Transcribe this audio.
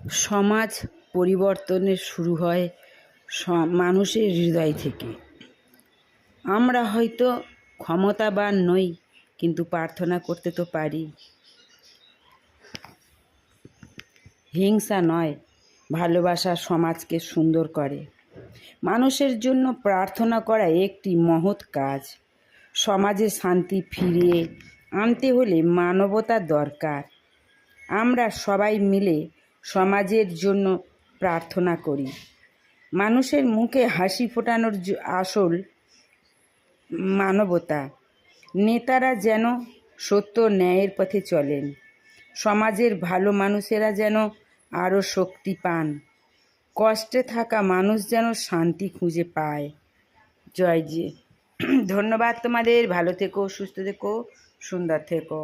সমাজ পরিবর্তনের শুরু হয় মানুষের হৃদয় থেকে। আমরা হয়তো ক্ষমতাবান নই, কিন্তু প্রার্থনা করতে তো পারি। হিংসা নয়, ভালোবাসা সমাজকে সুন্দর করে। মানুষের জন্য প্রার্থনা করা একটি মহৎ কাজ। সমাজে শান্তি ফিরিয়ে আনতে হলে মানবতা দরকার। আমরা সবাই মিলে সমাজের জন্য প্রার্থনা করি। মানুষের মুখে হাসি ফোটানোর আসল মানবতা। নেতারা যেন সত্য ন্যায়ের পথে চলেন, সমাজের ভালো মানুষেরা যেন আরও শক্তি পান, কষ্টে থাকা মানুষ যেন শান্তি খুঁজে পায়। জয় জি। ধন্যবাদ তোমাদের। ভালো থেকো, সুস্থ থেকো, সুন্দর থেকো।